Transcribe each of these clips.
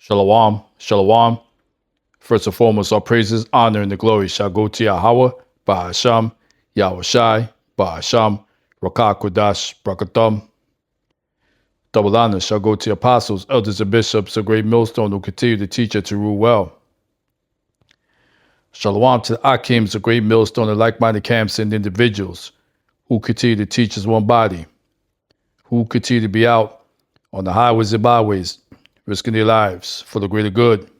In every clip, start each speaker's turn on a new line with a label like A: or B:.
A: Shalom, shalom. First and foremost, all praises, honor, and the glory shall go to Yahweh, Ba'asham, Yahweh Shai, Ba'asham, Rakah Kodash, Brakatham. Double honor shall go to the apostles, elders, and bishops, a great millstone who continue to teach and to rule well. Shalom to the Akims, a great millstone of like-minded camps and individuals who continue to teach as one body, who continue to be out on the highways and byways, risking their lives for the greater good.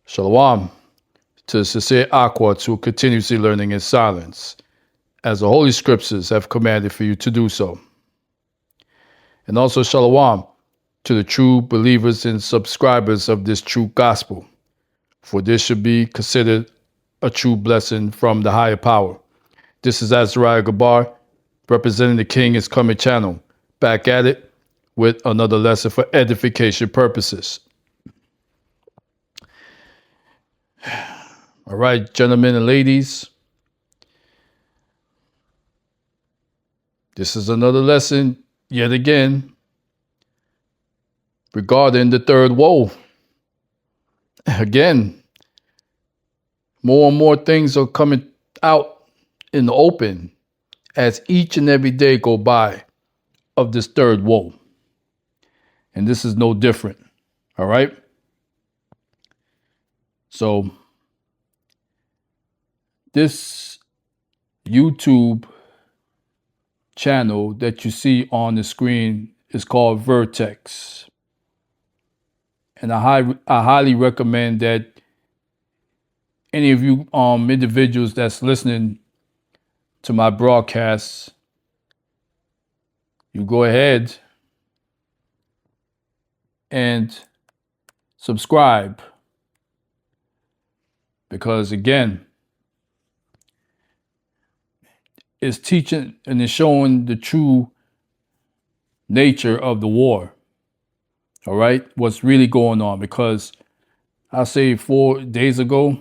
A: Shalom to the sincere Aquats who are continuously learning in silence, as the Holy Scriptures have commanded for you to do so. And also shalom to the true believers and subscribers of this true gospel, for this should be considered a true blessing from the higher power. This is Azariah Gabar, representing the King is Coming channel, back at it with another lesson for edification purposes. All right, gentlemen and ladies, this is another lesson, yet again, regarding the third woe. Again, more and more things are coming out in the open as each and every day go by of this third woe. And this is no different, all right? So, this YouTube channel that you see on the screen is called Vertex. And I highly recommend that any of you individuals that's listening to my broadcasts, you go ahead and subscribe. Because again, it's teaching and it's showing the true nature of the war. All right, what's really going on? Because I'll say 4 days ago,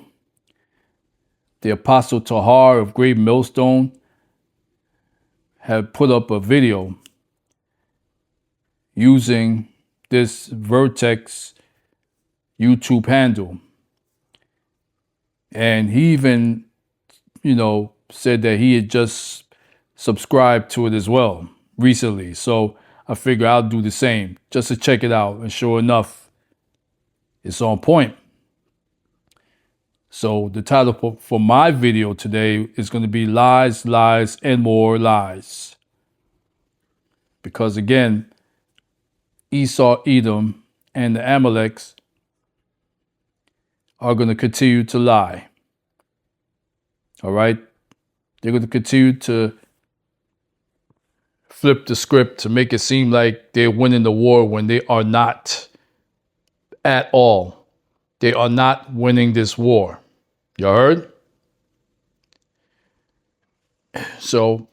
A: the Apostle Tahar of Great Millstone had put up a video using this Vertex YouTube handle. And he even, said that he had just subscribed to it as well recently. So I figure I'll do the same just to check it out. And sure enough, it's on point. So the title for my video today is going to be Lies, Lies, and More Lies. Because again, Esau, Edom, and the Amaleks are going to continue to lie. All right? They're going to continue to flip the script to make it seem like they're winning the war when they are not at all. They are not winning this war. You heard? So,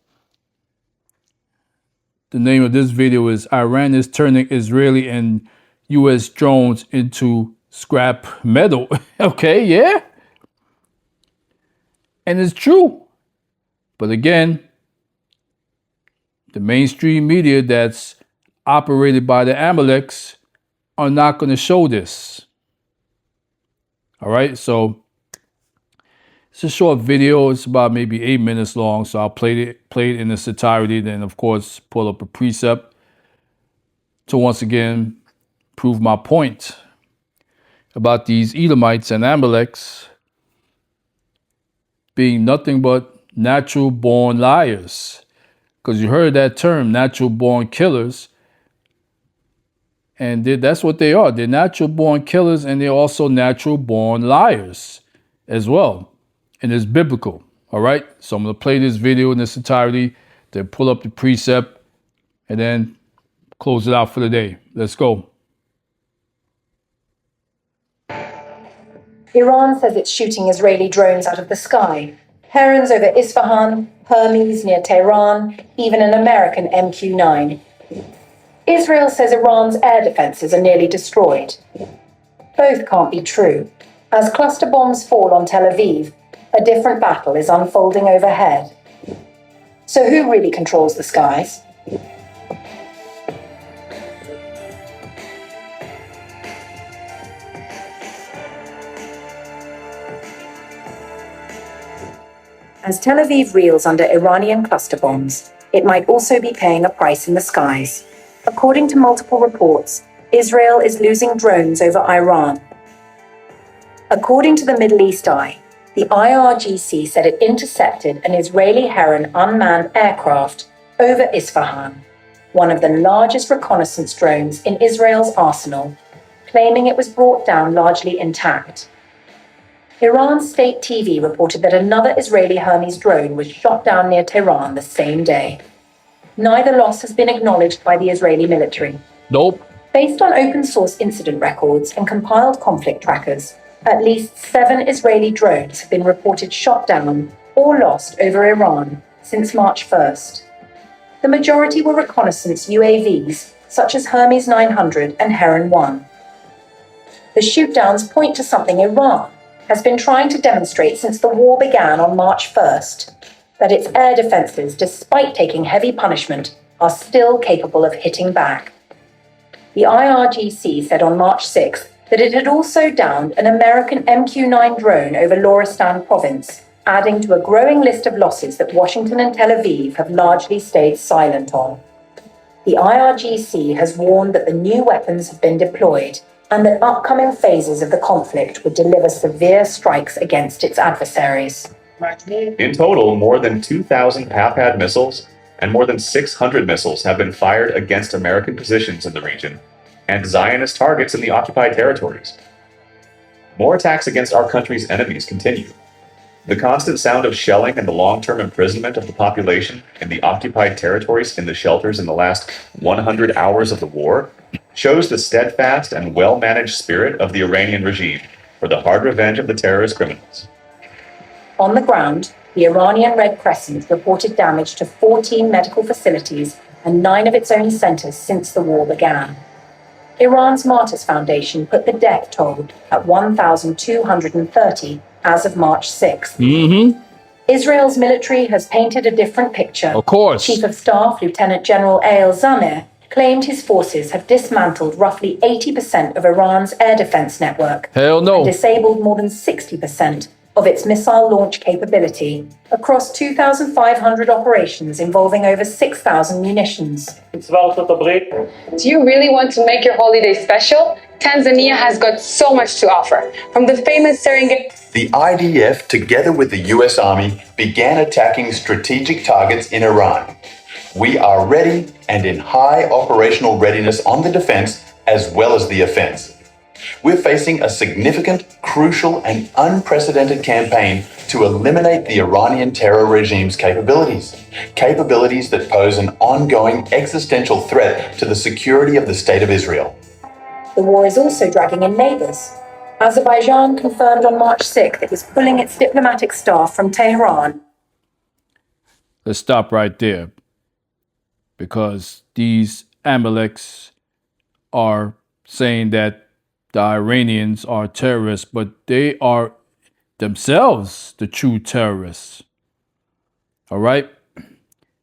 A: the name of this video is Iran is turning Israeli and U.S. drones into scrap metal. Okay, yeah. And it's true. But again, the mainstream media that's operated by the Amaleks are not going to show this. All right, so it's a short video. It's about maybe 8 minutes long, so I'll play it in its entirety. Then, of course, pull up a precept to once again prove my point about these Edomites and Amaleks being nothing but natural-born liars. Because you heard that term, natural-born killers. And that's what they are. They're natural-born killers, and they're also natural-born liars as well. And it's biblical, all right? So I'm going to play this video in its entirety, then pull up the precept, and then close it out for the day. Let's go.
B: Iran says it's shooting Israeli drones out of the sky. Herons over Isfahan, Hermes near Tehran, even an American MQ-9. Israel says Iran's air defenses are nearly destroyed. Both can't be true. As cluster bombs fall on Tel Aviv, a different battle is unfolding overhead. So who really controls the skies? As Tel Aviv reels under Iranian cluster bombs, it might also be paying a price in the skies. According to multiple reports, Israel is losing drones over Iran. According to the Middle East Eye, the IRGC said it intercepted an Israeli Heron unmanned aircraft over Isfahan, one of the largest reconnaissance drones in Israel's arsenal, claiming it was brought down largely intact. Iran's state TV reported that another Israeli Hermes drone was shot down near Tehran the same day. Neither loss has been acknowledged by the Israeli military.
A: Nope.
B: Based on open source incident records and compiled conflict trackers, at least 7 Israeli drones have been reported shot down or lost over Iran since March 1st. The majority were reconnaissance UAVs, such as Hermes 900 and Heron 1. The shootdowns point to something Iran has been trying to demonstrate since the war began on March 1st, that its air defenses, despite taking heavy punishment, are still capable of hitting back. The IRGC said on March 6th that it had also downed an American MQ-9 drone over Loristan province, adding to a growing list of losses that Washington and Tel Aviv have largely stayed silent on. The IRGC has warned that the new weapons have been deployed and that upcoming phases of the conflict would deliver severe strikes against its adversaries.
C: In total, more than 2,000 Papad missiles and more than 600 missiles have been fired against American positions in the region and Zionist targets in the occupied territories. More attacks against our country's enemies continue. The constant sound of shelling and the long-term imprisonment of the population in the occupied territories in the shelters in the last 100 hours of the war shows the steadfast and well-managed spirit of the Iranian regime for the hard revenge of the terrorist criminals.
B: On the ground, the Iranian Red Crescent reported damage to 14 medical facilities and 9 of its own centers since the war began. Iran's Martyrs Foundation put the death toll at 1,230 as of March 6th. Israel's military has painted a different picture.
A: Of course.
B: Chief of Staff Lieutenant General Eyal Zamir claimed his forces have dismantled roughly 80% of Iran's air defense network.
A: Hell no.
B: And disabled more than 60% of its missile launch capability across 2,500 operations involving over 6,000 munitions.
D: Do you really want to make your holiday special? Tanzania has got so much to offer. From the famous Serengeti.
E: The IDF, together with the US Army, began attacking strategic targets in Iran. We are ready and in high operational readiness on the defense as well as the offense. We're facing a significant, crucial, and unprecedented campaign to eliminate the Iranian terror regime's capabilities that pose an ongoing existential threat to the security of the State of Israel.
B: The war is also dragging in neighbors. Azerbaijan confirmed on March 6th it was pulling its diplomatic staff from Tehran.
A: Let's stop right there, because these Amaleks are saying that the Iranians are terrorists, but they are themselves the true terrorists. All right?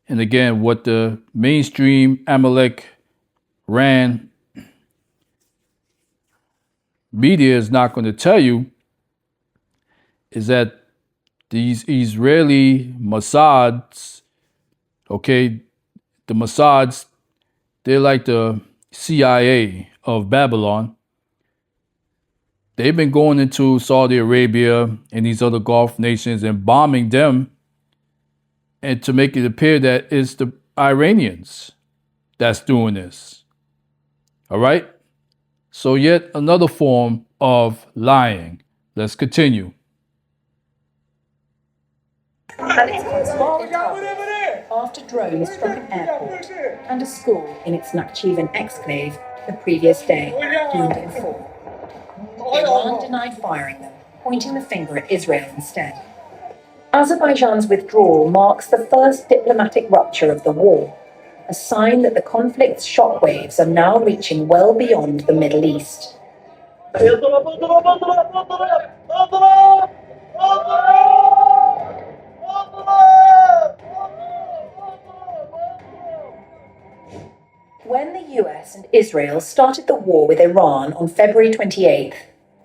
A: And again, what the mainstream Amalek ran media is not going to tell you is that these Israeli Mossads, okay, the Mossads, they're like the CIA of Babylon. They've been going into Saudi Arabia and these other Gulf nations and bombing them, and to make it appear that it's the Iranians that's doing this. All right? So yet another form of lying. Let's continue.
B: And its consequent target after drones struck an airport and a school in its Nakhchivan exclave the previous day, doomed in full. Iran denied firing them, pointing the finger at Israel instead. Azerbaijan's withdrawal marks the first diplomatic rupture of the war, a sign that the conflict's shockwaves are now reaching well beyond the Middle East. When the US and Israel started the war with Iran on February 28th,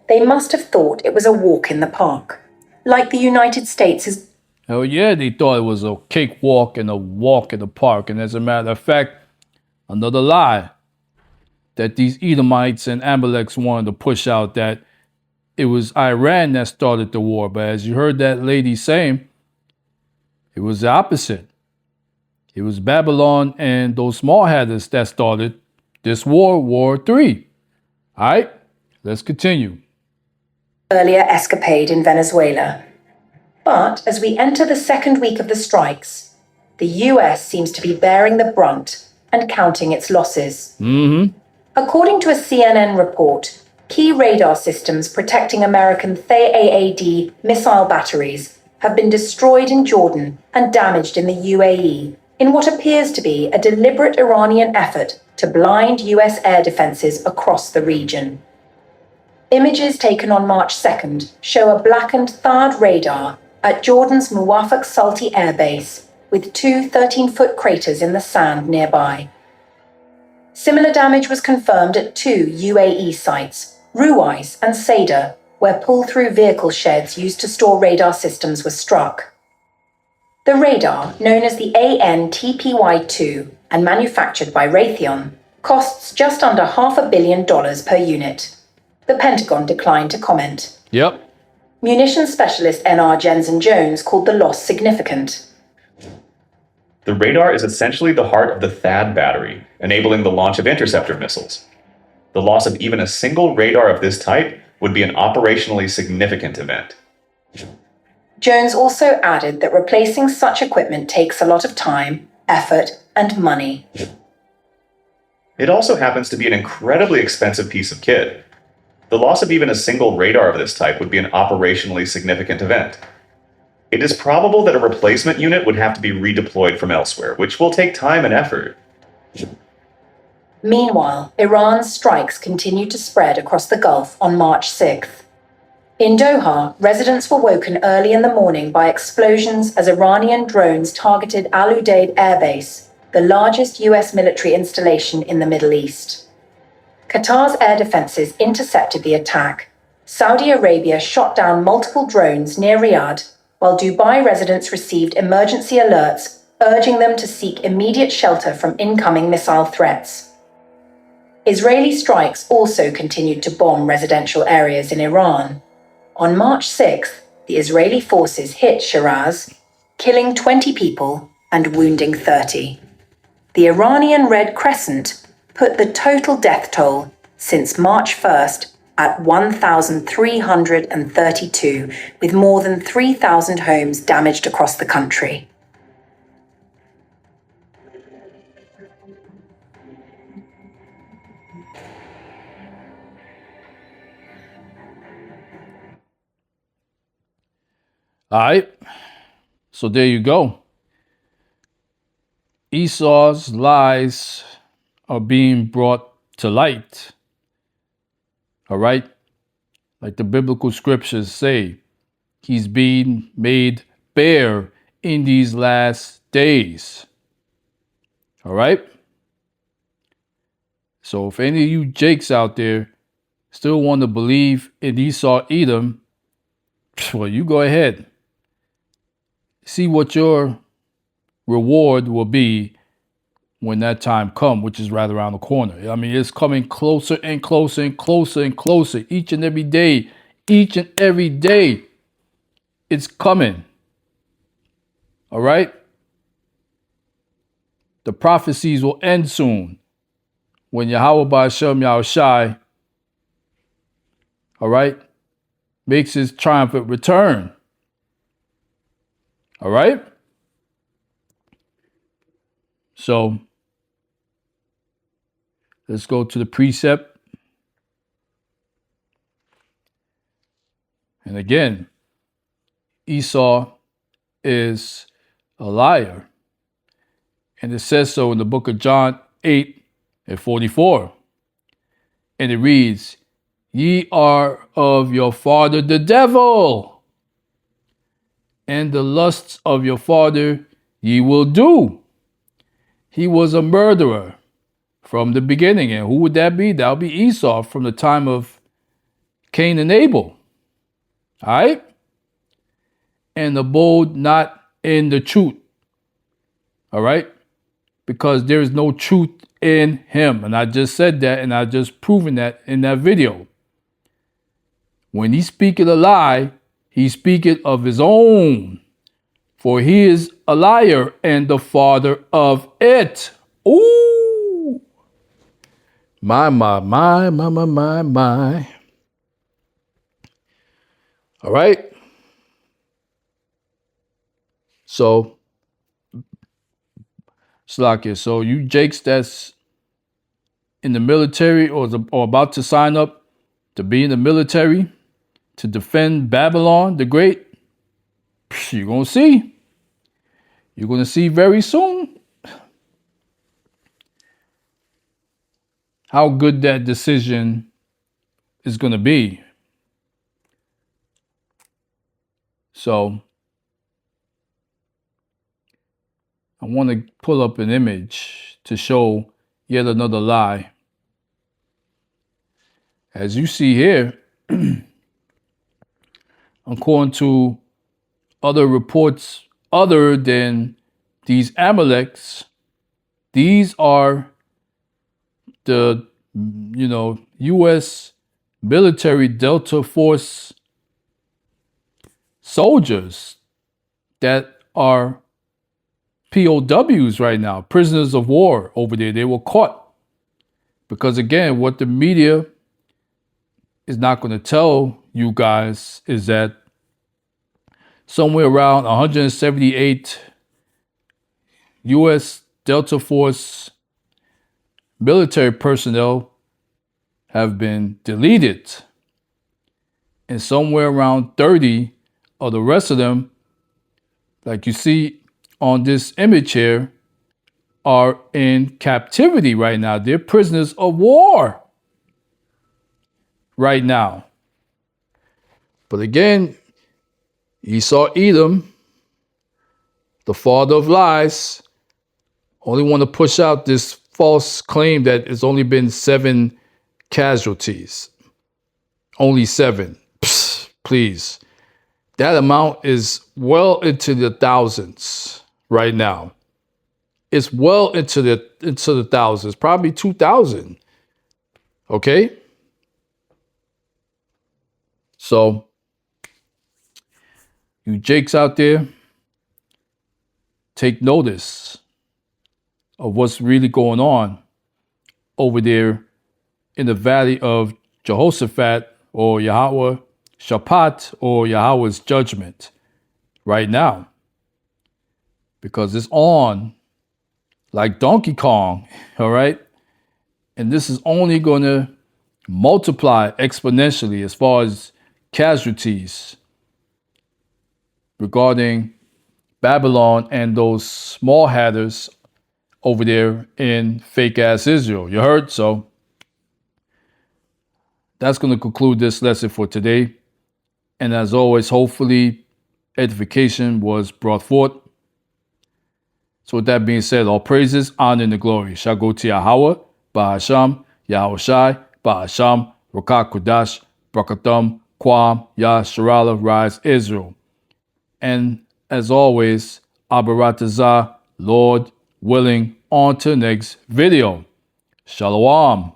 B: they must have thought it was a walk in the park, like the United States has.
A: Hell yeah, they thought it was a cakewalk and a walk in the park. And as a matter of fact, another lie that these Edomites and Amaleks wanted to push out, that it was Iran that started the war. But as you heard that lady saying, it was the opposite. It was Babylon and those small hatters that started this war, War 3. All right, let's continue.
B: Earlier escapade in Venezuela. But as we enter the second week of the strikes, the US seems to be bearing the brunt and counting its losses. According to a CNN report, key radar systems protecting American THAAD missile batteries have been destroyed in Jordan and damaged in the UAE in what appears to be a deliberate Iranian effort to blind US air defenses across the region. Images taken on March 2nd show a blackened THAAD radar at Jordan's Muwafaq Salti Air Base, with two 13-foot craters in the sand nearby. Similar damage was confirmed at two UAE sites, Ruwais and Sadr, where pull-through vehicle sheds used to store radar systems were struck. The radar, known as the AN-TPY-2 and manufactured by Raytheon, costs just under $500 million per unit. The Pentagon declined to comment.
A: Yep.
B: Munitions specialist N.R. Jensen Jones called the loss significant.
C: The radar is essentially the heart of the THAAD battery, enabling the launch of interceptor missiles. The loss of even a single radar of this type would be an operationally significant event.
B: Jones also added that replacing such equipment takes a lot of time, effort, and money.
C: It also happens to be an incredibly expensive piece of kit. The loss of even a single radar of this type would be an operationally significant event. It is probable that a replacement unit would have to be redeployed from elsewhere, which will take time and effort.
B: Meanwhile, Iran's strikes continued to spread across the Gulf on March 6th. In Doha, residents were woken early in the morning by explosions as Iranian drones targeted Al Udeid Air Base, the largest US military installation in the Middle East. Qatar's air defenses intercepted the attack. Saudi Arabia shot down multiple drones near Riyadh, while Dubai residents received emergency alerts urging them to seek immediate shelter from incoming missile threats. Israeli strikes also continued to bomb residential areas in Iran. On March 6th, the Israeli forces hit Shiraz, killing 20 people and wounding 30. The Iranian Red Crescent put the total death toll since March 1st at 1,332, with more than 3,000 homes damaged across the country.
A: All right. So there you go. Esau's lies are being brought to light. All right? Like the biblical scriptures say, he's being made bare in these last days. All right? So if any of you jakes out there still want to believe in Esau, Edom, well, you go ahead. See what your reward will be when that time comes, which is right around the corner. I mean, it's coming closer and closer and closer and closer each and every day. Each and every day, it's coming. All right? The prophecies will end soon when Yahweh Ba'ashem Yahushai, all right, makes his triumphant return. All right? So, let's go to the precept. And again, Esau is a liar. And it says so in the book of John 8:44. And it reads, "Ye are of your father the devil, and the lusts of your father ye will do. He was a murderer from the beginning." And who would that be? That would be Esau from the time of Cain and Abel. All right? "And abode not in the truth. All right? Because there is no truth in him. And I just said that, and I just proven that in that video. When he speaketh a lie, he speaketh of his own. For he is a liar and the father of it. Ooh. My. All right. So, Slakia, so you jakes that's in the military or about to sign up to be in the military to defend Babylon the Great, you're going to see. You're going to see very soon how good that decision is going to be. So I want to pull up an image to show yet another lie. As you see here, according to other reports other than these Amaleks, these are the, U.S. military Delta Force soldiers that are POWs right now, prisoners of war over there. They were caught. Because again, what the media is not going to tell you guys is that somewhere around 178 U.S. Delta Force military personnel have been deleted. And somewhere around 30 of the rest of them, like you see on this image here, are in captivity right now. They're prisoners of war right now. But again, Esau Edom, the father of lies, only want to push out this false claim that it's only been 7 casualties. Only 7. Psst, please. That amount is well into the thousands right now. It's well into the thousands, probably 2,000. Okay? So, you jakes out there, take notice of what's really going on over there in the valley of Jehoshaphat or Yahweh Shaphat or Yahweh's judgment right now. Because it's on like Donkey Kong, all right? And this is only going to multiply exponentially as far as casualties regarding Babylon and those small hatters over there in fake-ass Israel. You heard? So that's going to conclude this lesson for today. And as always, hopefully edification was brought forth. So with that being said, all praises, honor, and the glory shall go to Yahweh, Bahasham, Yahushai, Bahasham, Rakak Kudash, Brakatham, Kwam, Yah, Sharala, Rise, Israel. And as always, Abaratazah, Lord willing, on to the next video. Shalom.